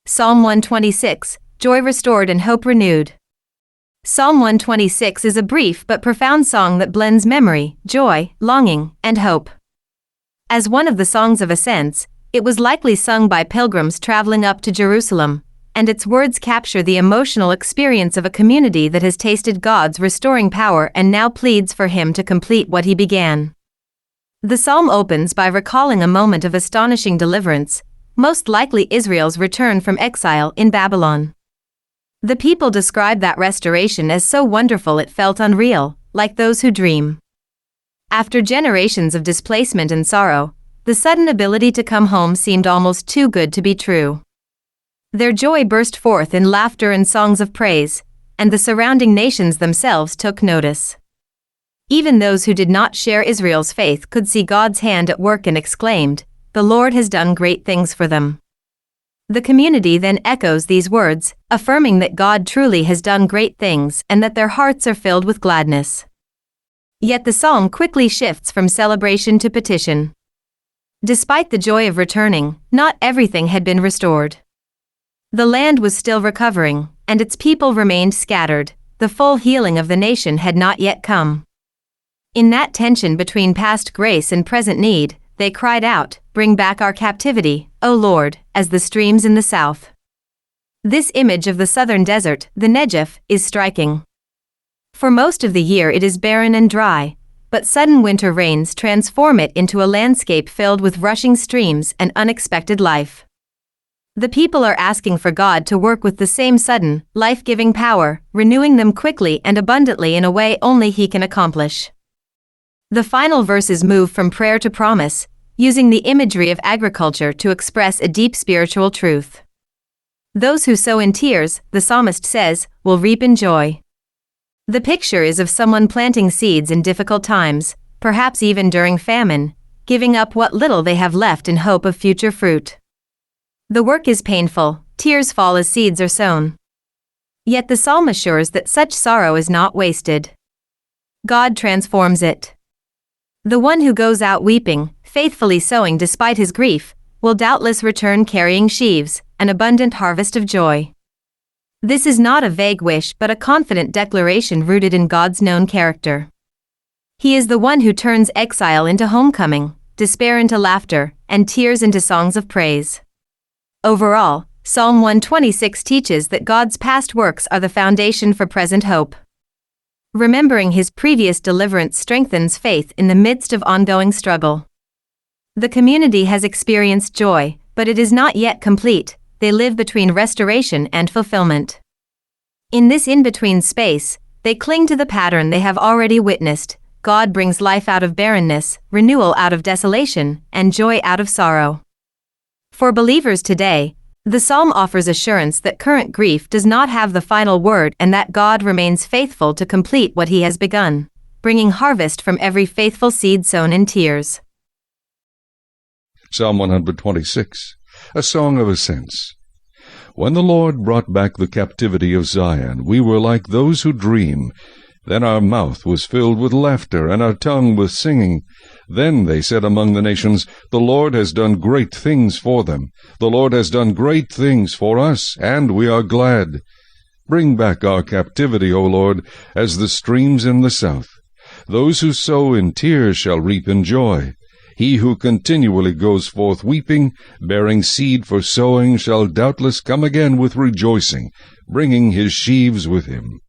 Psalm 126, Joy Restored and Hope Renewed. Psalm 126 is a brief but profound song that blends memory, joy, longing, and hope. As one of the songs of ascents, it was likely sung by pilgrims traveling up to Jerusalem, and its words capture the emotional experience of a community that has tasted God's restoring power and now pleads for Him to complete what He began. The psalm opens by recalling a moment of astonishing deliverance, most likely Israel's return from exile in Babylon. The people describe that restoration as so wonderful it felt unreal, like those who dream. After generations of displacement and sorrow, the sudden ability to come home seemed almost too good to be true. Their joy burst forth in laughter and songs of praise, and the surrounding nations themselves took notice. Even those who did not share Israel's faith could see God's hand at work and exclaimed, "The Lord has done great things for them." The community then echoes these words, affirming that God truly has done great things and that their hearts are filled with gladness. Yet the psalm quickly shifts from celebration to petition. Despite the joy of returning, not everything had been restored. The land was still recovering, and its people remained scattered. The full healing of the nation had not yet come. In that tension between past grace and present need, they cried out, "Bring back our captivity, O Lord," as the streams in the south. This image of the southern desert, the Negev, is striking. For most of the year it is barren and dry, but sudden winter rains transform it into a landscape filled with rushing streams and unexpected life. The people are asking for God to work with the same sudden, life-giving power, renewing them quickly and abundantly in a way only He can accomplish. The final verses move from prayer to promise, using the imagery of agriculture to express a deep spiritual truth. Those who sow in tears, the psalmist says, will reap in joy. The picture is of someone planting seeds in difficult times, perhaps even during famine, giving up what little they have left in hope of future fruit. The work is painful, tears fall as seeds are sown. Yet the psalm assures that such sorrow is not wasted. God transforms it. The one who goes out weeping, faithfully sowing despite his grief, will doubtless return carrying sheaves, an abundant harvest of joy. This is not a vague wish but a confident declaration rooted in God's known character. He is the one who turns exile into homecoming, despair into laughter, and tears into songs of praise. Overall, Psalm 126 teaches that God's past works are the foundation for present hope. Remembering His previous deliverance strengthens faith in the midst of ongoing struggle. The community has experienced joy, but it is not yet complete. They live between restoration and fulfillment. In this in-between space, they cling to the pattern they have already witnessed. God brings life out of barrenness, renewal out of desolation, and joy out of sorrow. For believers today, the psalm offers assurance that current grief does not have the final word and that God remains faithful to complete what He has begun, bringing harvest from every faithful seed sown in tears. Psalm 126, a song of ascents. When the Lord brought back the captivity of Zion, we were like those who dream. Then our mouth was filled with laughter, and our tongue with singing. Then they said among the nations, "The Lord has done great things for them. The Lord has done great things for us, and we are glad. Bring back our captivity, O Lord, as the streams in the south. Those who sow in tears shall reap in joy. He who continually goes forth weeping, bearing seed for sowing, shall doubtless come again with rejoicing, bringing his sheaves with him."